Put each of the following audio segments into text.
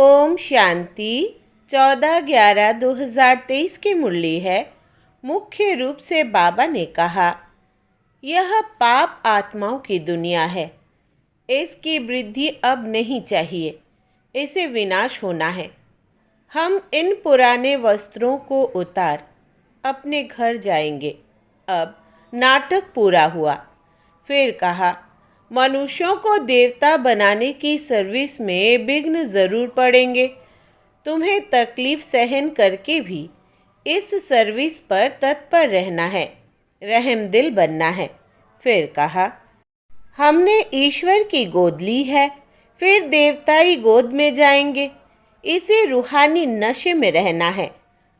ओम शांति 14/11/2023 की मुरली है। मुख्य रूप से बाबा ने कहा, यह पाप आत्माओं की दुनिया है। इसकी वृद्धि अब नहीं चाहिए, इसे विनाश होना है। हम इन पुराने वस्त्रों को उतार अपने घर जाएंगे। अब नाटक पूरा हुआ। फिर कहा, मनुष्यों को देवता बनाने की सर्विस में विघ्न ज़रूर पड़ेंगे। तुम्हें तकलीफ सहन करके भी इस सर्विस पर तत्पर रहना है, रहम दिल बनना है। फिर कहा, हमने ईश्वर की गोद ली है, फिर देवताई गोद में जाएंगे। इसे रूहानी नशे में रहना है,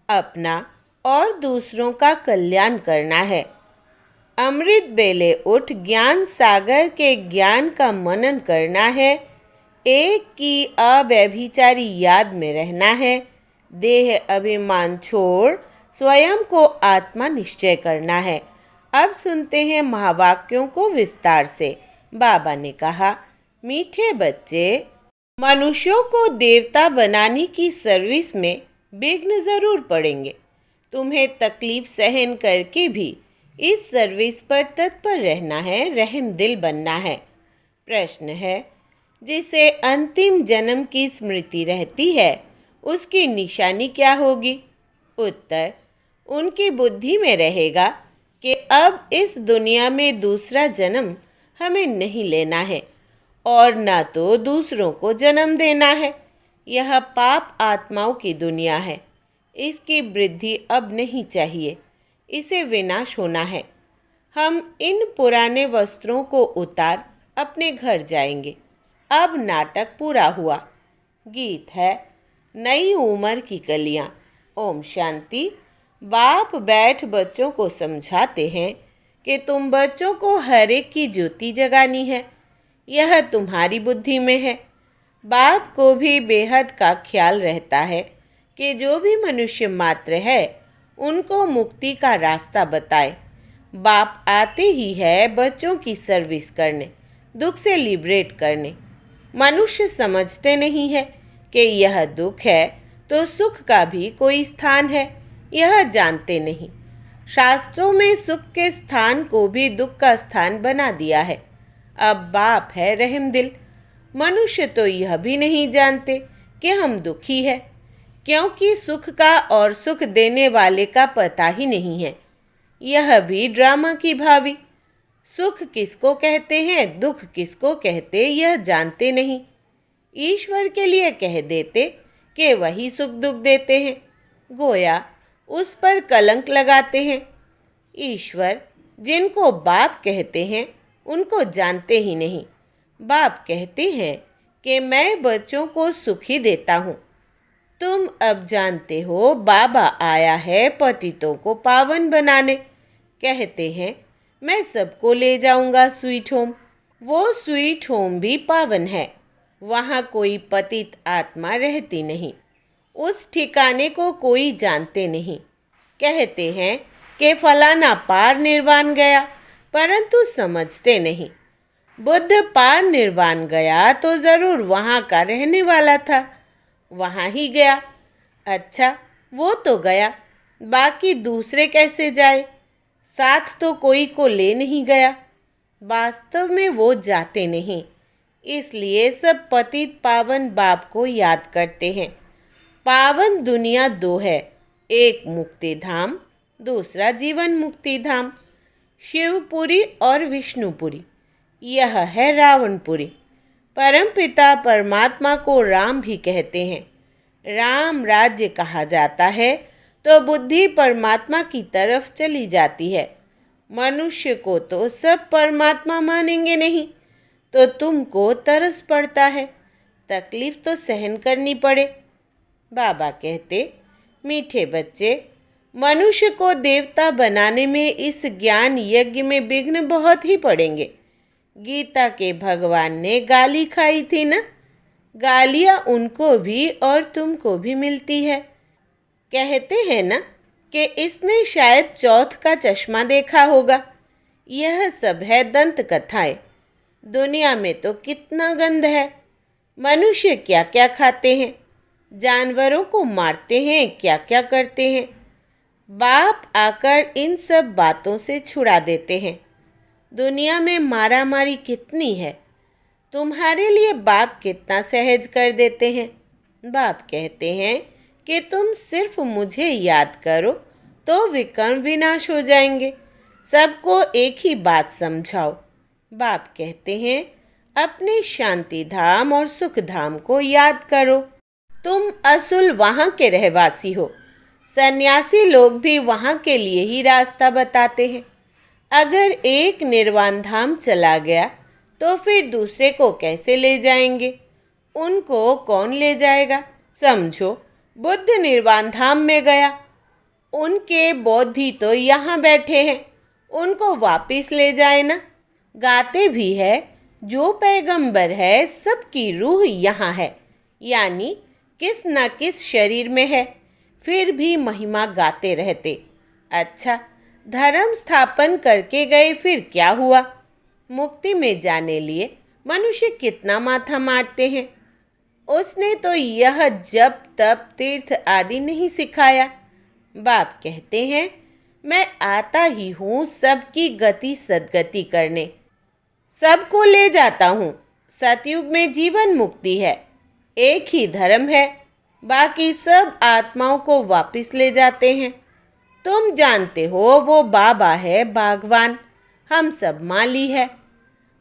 अपना और दूसरों का कल्याण करना है। अमृत बेले उठ ज्ञान सागर के ज्ञान का मनन करना है। एक की अव्यभिचारी याद में रहना है। देह अभिमान छोड़ स्वयं को आत्मा निश्चय करना है। अब सुनते हैं महावाक्यों को विस्तार से। बाबा ने कहा, मीठे बच्चे, मनुष्यों को देवता बनाने की सर्विस में विघ्न ज़रूर पड़ेंगे। तुम्हें तकलीफ सहन करके भी इस सर्विस पर तत्पर रहना है, रहम दिल बनना है। प्रश्न है, जिसे अंतिम जन्म की स्मृति रहती है, उसकी निशानी क्या होगी? उत्तर, उनकी बुद्धि में रहेगा कि अब इस दुनिया में दूसरा जन्म हमें नहीं लेना है और ना तो दूसरों को जन्म देना है। यह पाप आत्माओं की दुनिया है। इसकी वृद्धि अब नहीं चाहिए, इसे विनाश होना है। हम इन पुराने वस्त्रों को उतार अपने घर जाएंगे। अब नाटक पूरा हुआ। गीत है, नई उम्र की कलियां। ओम शांति। बाप बैठ बच्चों को समझाते हैं कि तुम बच्चों को हर एक की ज्योति जगानी है। यह तुम्हारी बुद्धि में है। बाप को भी बेहद का ख्याल रहता है कि जो भी मनुष्य मात्र है उनको मुक्ति का रास्ता बताए। बाप आते ही है बच्चों की सर्विस करने, दुख से लिबरेट करने। मनुष्य समझते नहीं है कि यह दुख है तो सुख का भी कोई स्थान है, यह जानते नहीं। शास्त्रों में सुख के स्थान को भी दुख का स्थान बना दिया है। अब बाप है रहम दिल। मनुष्य तो यह भी नहीं जानते कि हम दुखी है, क्योंकि सुख का और सुख देने वाले का पता ही नहीं है। यह भी ड्रामा की भावी। सुख किसको कहते हैं, दुख किसको कहते, यह जानते नहीं। ईश्वर के लिए कह देते कि वही सुख दुख देते हैं, गोया उस पर कलंक लगाते हैं। ईश्वर जिनको बाप कहते हैं उनको जानते ही नहीं। बाप कहते हैं कि मैं बच्चों को सुख ही देता हूँ। तुम अब जानते हो बाबा आया है पतितों को पावन बनाने। कहते हैं, मैं सबको ले जाऊंगा स्वीट होम। वो स्वीट होम भी पावन है। वहाँ कोई पतित आत्मा रहती नहीं। उस ठिकाने को कोई जानते नहीं। कहते हैं कि फलाना पार निर्वाण गया, परंतु समझते नहीं। बुद्ध पार निर्वाण गया तो ज़रूर वहाँ का रहने वाला था, वहाँ ही गया। अच्छा, वो तो गया, बाकी दूसरे कैसे जाए? साथ तो कोई को ले नहीं गया। वास्तव में वो जाते नहीं। इसलिए सब पतित पावन बाप को याद करते हैं। पावन दुनिया दो है, एक मुक्ति धाम, दूसरा जीवन मुक्ति धाम। शिवपुरी और विष्णुपुरी, यह है रावणपुरी। परमपिता परमात्मा को राम भी कहते हैं। राम राज्य कहा जाता है तो बुद्धि परमात्मा की तरफ चली जाती है। मनुष्य को तो सब परमात्मा मानेंगे नहीं, तो तुमको तरस पड़ता है, तकलीफ तो सहन करनी पड़े। बाबा कहते, मीठे बच्चे, मनुष्य को देवता बनाने में इस ज्ञान यज्ञ में विघ्न बहुत ही पड़ेंगे। गीता के भगवान ने गाली खाई थी ना, गालियाँ उनको भी और तुमको भी मिलती है। कहते हैं ना कि इसने शायद चौथ का चश्मा देखा होगा। यह सब है दंत कथाएं। दुनिया में तो कितना गंध है। मनुष्य क्या क्या खाते हैं, जानवरों को मारते हैं, क्या क्या करते हैं। बाप आकर इन सब बातों से छुड़ा देते हैं। दुनिया में मारामारी कितनी है, तुम्हारे लिए बाप कितना सहज कर देते हैं। बाप कहते हैं कि तुम सिर्फ मुझे याद करो तो विकर्म विनाश हो जाएंगे। सबको एक ही बात समझाओ। बाप कहते हैं अपने शांति धाम और सुख धाम को याद करो। तुम असल वहाँ के रहवासी हो। सन्यासी लोग भी वहाँ के लिए ही रास्ता बताते हैं। अगर एक निर्वाण धाम चला गया तो फिर दूसरे को कैसे ले जाएंगे? उनको कौन ले जाएगा? समझो, बुद्ध निर्वाण धाम में गया, उनके बौद्धि तो यहाँ बैठे हैं, उनको वापिस ले जाए ना। गाते भी है, जो पैगंबर है सबकी रूह यहाँ है, यानी किस न किस शरीर में है, फिर भी महिमा गाते रहते। अच्छा, धर्म स्थापन करके गए, फिर क्या हुआ? मुक्ति में जाने लिए मनुष्य कितना माथा मारते हैं। उसने तो यह जप तप तीर्थ आदि नहीं सिखाया। बाप कहते हैं मैं आता ही हूँ सबकी गति सद्गति करने, सबको ले जाता हूँ। सतयुग में जीवन मुक्ति है, एक ही धर्म है, बाकी सब आत्माओं को वापिस ले जाते हैं। तुम जानते हो वो बाबा है बागवान, हम सब माली है।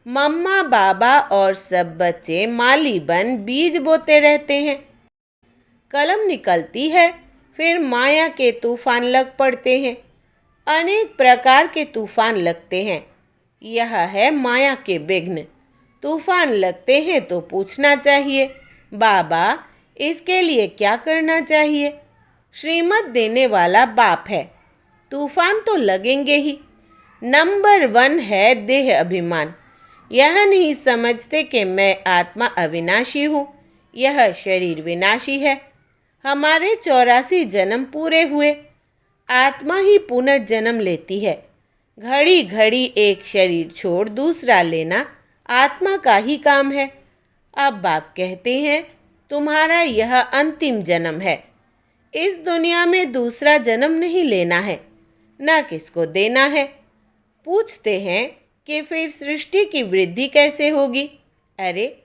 मम्मा बाबा और सब बच्चे माली बन बीज बोते रहते हैं। कलम निकलती है, फिर माया के तूफान लग पड़ते हैं। अनेक प्रकार के तूफान लगते हैं। यह है माया के विघ्न। तूफान लगते हैं तो पूछना चाहिए, बाबा इसके लिए क्या करना चाहिए? श्रीमत देने वाला बाप है। तूफान तो लगेंगे ही। नंबर 1 है देह अभिमान। यह नहीं समझते कि मैं आत्मा अविनाशी हूँ, यह शरीर विनाशी है। हमारे 84 जन्म पूरे हुए, आत्मा ही पुनर्जन्म लेती है। घड़ी घड़ी एक शरीर छोड़ दूसरा लेना आत्मा का ही काम है। अब बाप कहते हैं तुम्हारा यह अंतिम जन्म है। इस दुनिया में दूसरा जन्म नहीं लेना है, न किसको देना है। पूछते हैं कि फिर सृष्टि की वृद्धि कैसे होगी? अरे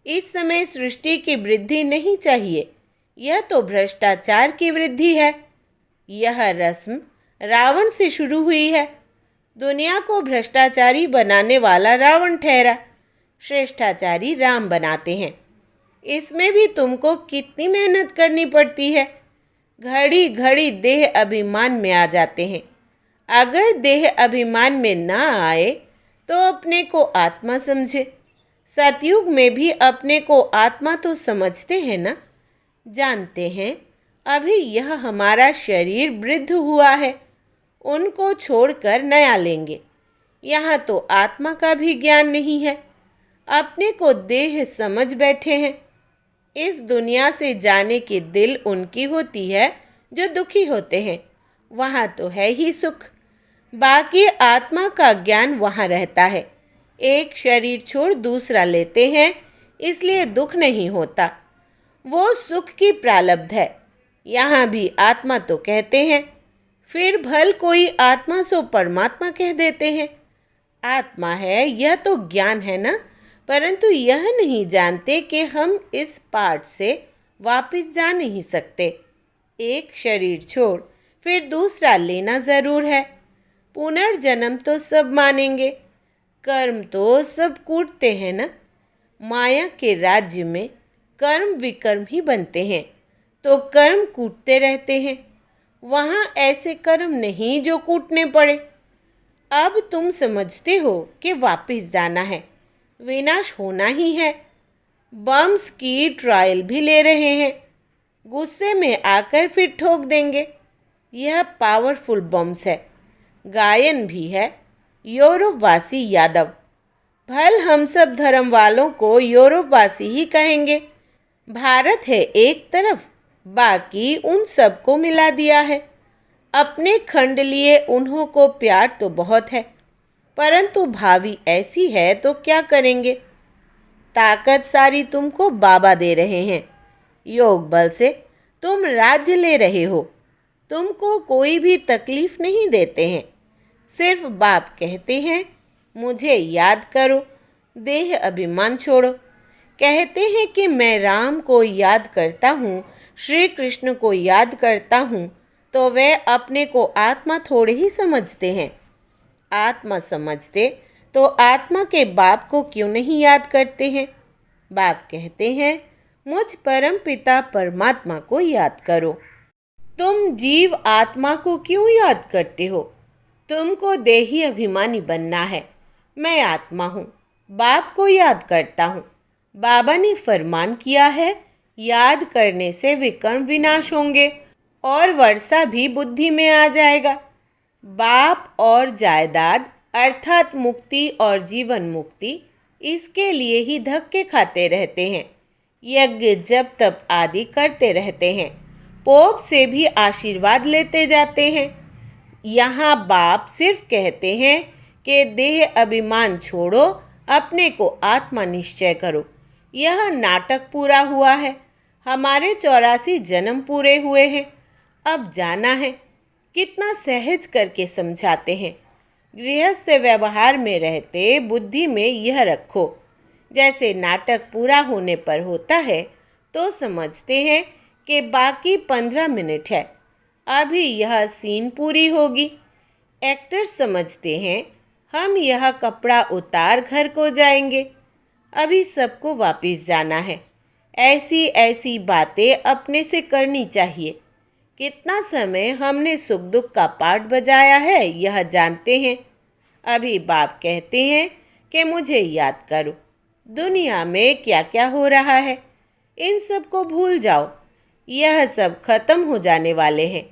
इस समय सृष्टि की वृद्धि नहीं चाहिए, यह तो भ्रष्टाचार की वृद्धि है। यह रस्म रावण से शुरू हुई है। दुनिया को भ्रष्टाचारी बनाने वाला रावण ठहरा, श्रेष्ठाचारी राम बनाते हैं। इसमें भी तुमको कितनी मेहनत करनी पड़ती है। घड़ी घड़ी देह अभिमान में आ जाते हैं। अगर देह अभिमान में ना आए तो अपने को आत्मा समझे। सतयुग में भी अपने को आत्मा तो समझते हैं ना। जानते हैं अभी यह हमारा शरीर वृद्ध हुआ है, उनको छोड़कर नया लेंगे। यहाँ तो आत्मा का भी ज्ञान नहीं है, अपने को देह समझ बैठे हैं। इस दुनिया से जाने की दिल उनकी होती है जो दुखी होते हैं, वहाँ तो है ही सुख। बाकी आत्मा का ज्ञान वहाँ रहता है। एक शरीर छोड़ दूसरा लेते हैं, इसलिए दुख नहीं होता, वो सुख की प्रालब्ध है। यहाँ भी आत्मा तो कहते हैं, फिर भल कोई आत्मा सो परमात्मा कह देते हैं। आत्मा है यह तो ज्ञान है ना, परंतु यह नहीं जानते कि हम इस पार्ट से वापस जा नहीं सकते। एक शरीर छोड़ फिर दूसरा लेना ज़रूर है। पुनर्जन्म तो सब मानेंगे, कर्म तो सब कूटते हैं ना। माया के राज्य में कर्म विकर्म ही बनते हैं, तो कर्म कूटते रहते हैं। वहाँ ऐसे कर्म नहीं जो कूटने पड़े। अब तुम समझते हो कि वापस जाना है, विनाश होना ही है। बम्स की ट्रायल भी ले रहे हैं, गुस्से में आकर फिर ठोक देंगे। यह पावरफुल बम्स है। गायन भी है, यूरोपवासी यादव। भल हम सब धर्म वालों को यूरोपवासी ही कहेंगे। भारत है एक तरफ, बाकी उन सबको मिला दिया है। अपने खंड लिए उन्हों को प्यार तो बहुत है, परंतु भावी ऐसी है तो क्या करेंगे। ताकत सारी तुमको बाबा दे रहे हैं। योग बल से तुम राज्य ले रहे हो। तुमको कोई भी तकलीफ नहीं देते हैं। सिर्फ बाप कहते हैं मुझे याद करो, देह अभिमान छोड़ो। कहते हैं कि मैं राम को याद करता हूँ, श्री कृष्ण को याद करता हूँ, तो वे अपने को आत्मा थोड़े ही समझते हैं। आत्मा समझते तो आत्मा के बाप को क्यों नहीं याद करते हैं? बाप कहते हैं मुझ परम पिता परमात्मा को याद करो। तुम जीव आत्मा को क्यों याद करते हो? तुमको देही अभिमानी बनना है। मैं आत्मा हूँ, बाप को याद करता हूँ। बाबा ने फरमान किया है याद करने से विकर्म विनाश होंगे और वर्षा भी बुद्धि में आ जाएगा। बाप और जायदाद अर्थात मुक्ति और जीवन मुक्ति, इसके लिए ही धक्के खाते रहते हैं। यज्ञ जप तप आदि करते रहते हैं। पोप से भी आशीर्वाद लेते जाते हैं। यहाँ बाप सिर्फ कहते हैं कि देह अभिमान छोड़ो, अपने को आत्मा निश्चय करो। यह नाटक पूरा हुआ है। हमारे 84 जन्म पूरे हुए हैं। अब जाना है। कितना सहज करके समझाते हैं। गृहस्थ व्यवहार में रहते बुद्धि में यह रखो। जैसे नाटक पूरा होने पर होता है तो समझते हैं कि बाकी 15 मिनट है, अभी यह सीन पूरी होगी। एक्टर्स समझते हैं हम यह कपड़ा उतार घर को जाएंगे, अभी सबको वापस जाना है। ऐसी ऐसी बातें अपने से करनी चाहिए। कितना समय हमने सुख दुख का पाठ बजाया है यह जानते हैं। अभी बाप कहते हैं कि मुझे याद करो। दुनिया में क्या क्या हो रहा है इन सब को भूल जाओ। यह सब खत्म हो जाने वाले हैं,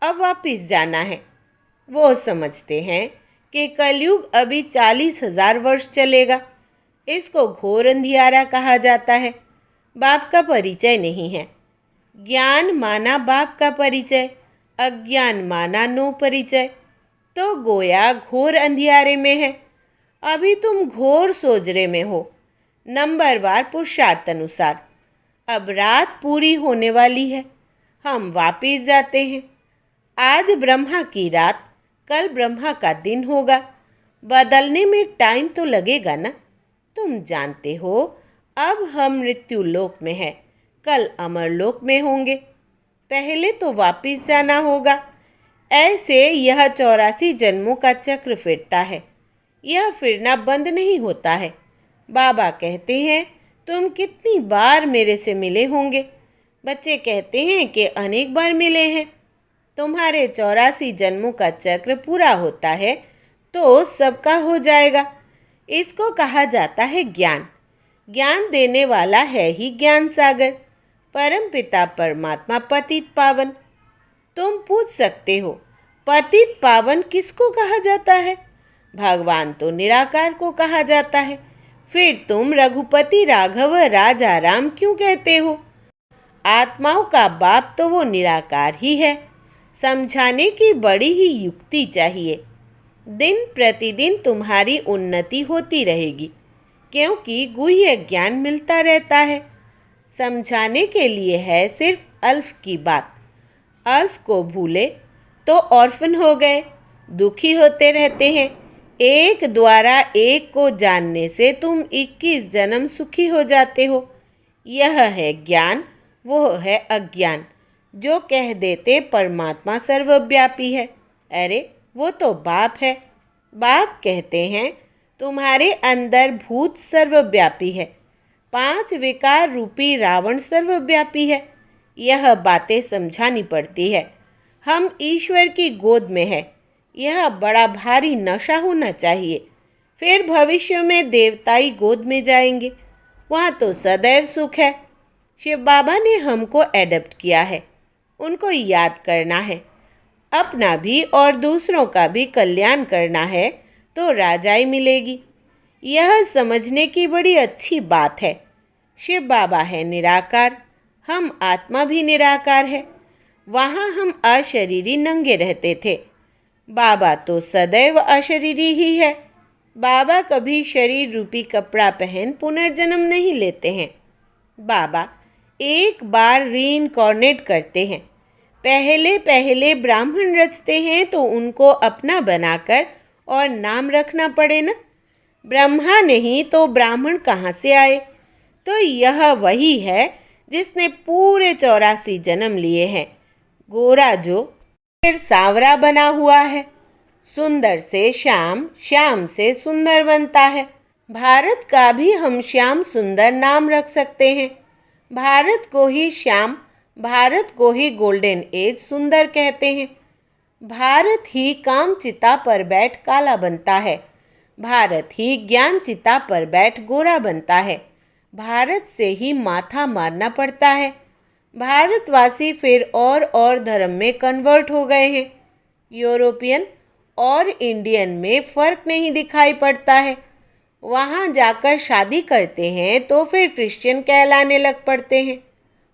अब वापस जाना है। वो समझते हैं कि कलयुग अभी 40,000 वर्ष चलेगा। इसको घोर अंधियारा कहा जाता है। बाप का परिचय नहीं है। ज्ञान माना बाप का परिचय, अज्ञान माना नो परिचय, तो गोया घोर अंधियारे में है। अभी तुम घोर सोजरे में हो, नंबरवार पुरुषार्थ अनुसार। अब रात पूरी होने वाली है, हम वापिस जाते हैं। आज ब्रह्मा की रात, कल ब्रह्मा का दिन होगा। बदलने में टाइम तो लगेगा ना। तुम जानते हो अब हम मृत्यु लोक में हैं, कल अमर लोक में होंगे। पहले तो वापिस जाना होगा। ऐसे यह 84 जन्मों का चक्र फिरता है। यह फिरना बंद नहीं होता है। बाबा कहते हैं तुम कितनी बार मेरे से मिले होंगे? बच्चे कहते हैं कि अनेक बार मिले हैं। तुम्हारे 84 जन्मों का चक्र पूरा होता है तो सबका हो जाएगा। इसको कहा जाता है ज्ञान। ज्ञान देने वाला है ही ज्ञान सागर, परम पिता परमात्मा पतित पावन। तुम पूछ सकते हो पतित पावन किसको कहा जाता है? भगवान तो निराकार को कहा जाता है। फिर तुम रघुपति राघव राजा राम क्यों कहते हो? आत्माओं का बाप तो वो निराकार ही है। समझाने की बड़ी ही युक्ति चाहिए। दिन प्रतिदिन तुम्हारी उन्नति होती रहेगी, क्योंकि गुह्य ज्ञान मिलता रहता है। समझाने के लिए है सिर्फ अल्फ की बात। अल्फ को भूले तो ऑर्फन हो गए, दुखी होते रहते हैं। एक द्वारा एक को जानने से तुम 21 जन्म सुखी हो जाते हो। यह है ज्ञान, वो है अज्ञान। जो कह देते परमात्मा सर्वव्यापी है, अरे वो तो बाप है। बाप कहते हैं तुम्हारे अंदर भूत सर्वव्यापी है, 5 विकार रूपी रावण सर्वव्यापी है। यह बातें समझानी पड़ती है। हम ईश्वर की गोद में है, यह बड़ा भारी नशा होना चाहिए। फिर भविष्य में देवताई गोद में जाएंगे, वहाँ तो सदैव सुख है। शिव बाबा ने हमको एडप्ट किया है, उनको याद करना है। अपना भी और दूसरों का भी कल्याण करना है तो राजाई मिलेगी। यह समझने की बड़ी अच्छी बात है। शिव बाबा है निराकार, हम आत्मा भी निराकार है। वहाँ हम अशरीरी नंगे रहते थे। बाबा तो सदैव अशरीरी ही है। बाबा कभी शरीर रूपी कपड़ा पहन पुनर्जन्म नहीं लेते हैं। बाबा एक बार रीइंकॉर्नेट करते हैं। पहले पहले ब्राह्मण रचते हैं तो उनको अपना बनाकर और नाम रखना पड़े ना। ब्रह्मा नहीं तो ब्राह्मण कहाँ से आए? तो यह वही है जिसने पूरे 84 जन्म लिए हैं। गोरा जो फिर सांवरा बना हुआ है। सुंदर से श्याम, श्याम से सुंदर बनता है। भारत का भी हम श्याम सुंदर नाम रख सकते हैं। भारत को ही श्याम, भारत को ही गोल्डन एज सुंदर कहते हैं। भारत ही काम चिता पर बैठ काला बनता है। भारत ही ज्ञान चिता पर बैठ गोरा बनता है। भारत से ही माथा मारना पड़ता है। भारतवासी फिर और धर्म में कन्वर्ट हो गए हैं। यूरोपियन और इंडियन में फ़र्क नहीं दिखाई पड़ता है। वहाँ जाकर शादी करते हैं तो फिर क्रिश्चियन कहलाने लग पड़ते हैं।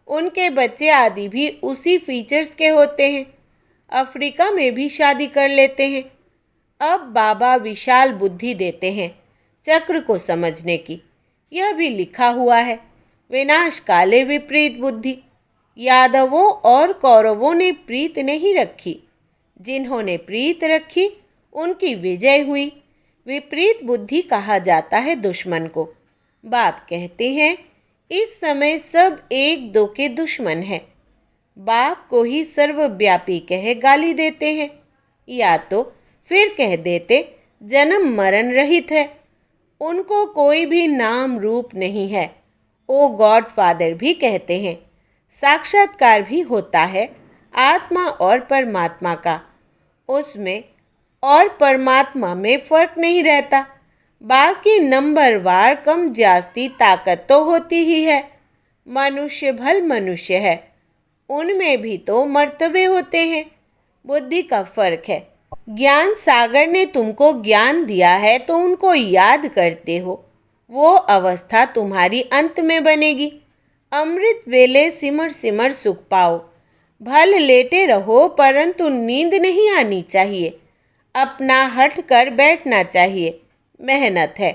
उनके बच्चे आदि भी उसी फीचर्स के होते हैं। अफ्रीका में भी शादी कर लेते हैं। अब बाबा विशाल बुद्धि देते हैं चक्र को समझने की। यह भी लिखा हुआ है, विनाश काले विपरीत बुद्धि। यादवों और कौरवों ने प्रीत नहीं रखी, जिन्होंने प्रीत रखी उनकी विजय हुई। विपरीत बुद्धि कहा जाता है दुश्मन को। बाप कहते हैं इस समय सब एक दो के दुश्मन हैं। बाप को ही सर्वव्यापी कह गाली देते हैं, या तो फिर कह देते जन्म मरण रहित है। उनको कोई भी नाम रूप नहीं है। ओ गॉड फादर भी कहते हैं। साक्षात्कार भी होता है आत्मा और परमात्मा का। उसमें और परमात्मा में फ़र्क नहीं रहता। बाकी नंबरवार कम जास्ती ताकत तो होती ही है। मनुष्य भल मनुष्य है, उनमें भी तो मर्तबे होते हैं। बुद्धि का फ़र्क है। ज्ञान सागर ने तुमको ज्ञान दिया है तो उनको याद करते हो। वो अवस्था तुम्हारी अंत में बनेगी। अमृत वेले सिमर सिमर सुख पाओ। भल लेटे रहो परंतु नींद नहीं आनी चाहिए। अपना हट कर बैठना चाहिए। मेहनत है।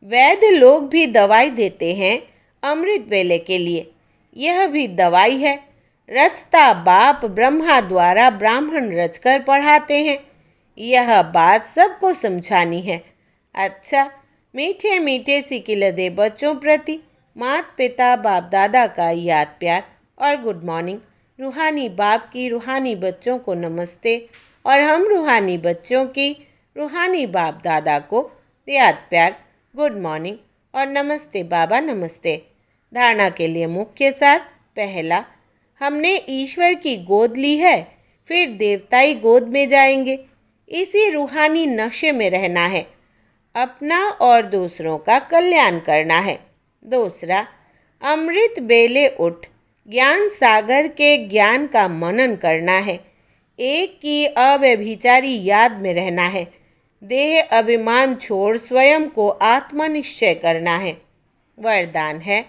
वैद्य लोग भी दवाई देते हैं अमृत वेले के लिए। यह भी दवाई है। रचता बाप ब्रह्मा द्वारा ब्राह्मण रचकर पढ़ाते हैं। यह बात सबको समझानी है। अच्छा, मीठे मीठे सिकिलदे बच्चों प्रति माता पिता बाप दादा का याद प्यार और गुड मॉर्निंग। रूहानी बाप की रूहानी बच्चों को नमस्ते और हम रूहानी बच्चों की रूहानी बाप दादा को याद प्यार, गुड मॉर्निंग और नमस्ते बाबा नमस्ते। धारणा के लिए मुख्य सार। पहला, हमने ईश्वर की गोद ली है, फिर देवताई गोद में जाएंगे। इसी रूहानी नक्शे में रहना है। अपना और दूसरों का कल्याण करना है। दूसरा, अमृत बेले उठ ज्ञान सागर के ज्ञान का मनन करना है। एक की अव्यभिचारी याद में रहना है। देह अभिमान छोड़ स्वयं को आत्मनिश्चय करना है। वरदान है,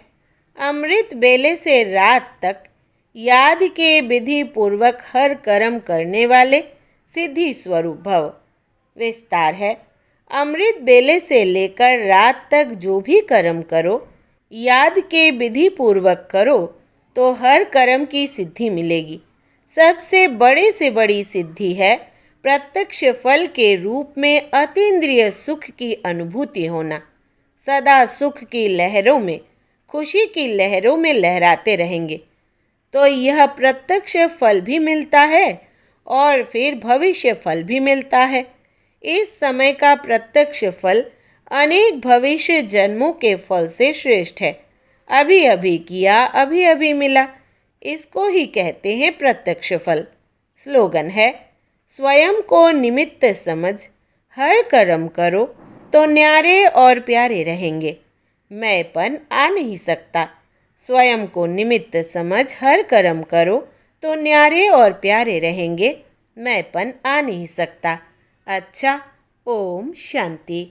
अमृत बेले से रात तक याद के विधि पूर्वक हर कर्म करने वाले सिद्धि स्वरूप भव। विस्तार है, अमृत बेले से लेकर रात तक जो भी कर्म करो, याद के विधि पूर्वक करो तो हर कर्म की सिद्धि मिलेगी। सबसे बड़े से बड़ी सिद्धि है प्रत्यक्ष फल के रूप में अतीन्द्रिय सुख की अनुभूति होना। सदा सुख की लहरों में, खुशी की लहरों में लहराते रहेंगे तो यह प्रत्यक्ष फल भी मिलता है और फिर भविष्य फल भी मिलता है। इस समय का प्रत्यक्ष फल अनेक भविष्य जन्मों के फल से श्रेष्ठ है। अभी अभी किया, अभी अभी मिला, इसको ही कहते हैं प्रत्यक्ष फल। स्लोगन है, स्वयं को निमित्त समझ हर कर्म करो तो न्यारे और प्यारे रहेंगे। मैंपन आ नहीं सकता। स्वयं को निमित्त समझ हर कर्म करो तो न्यारे और प्यारे रहेंगे। मैंपन आ नहीं सकता। अच्छा, ओम शांति।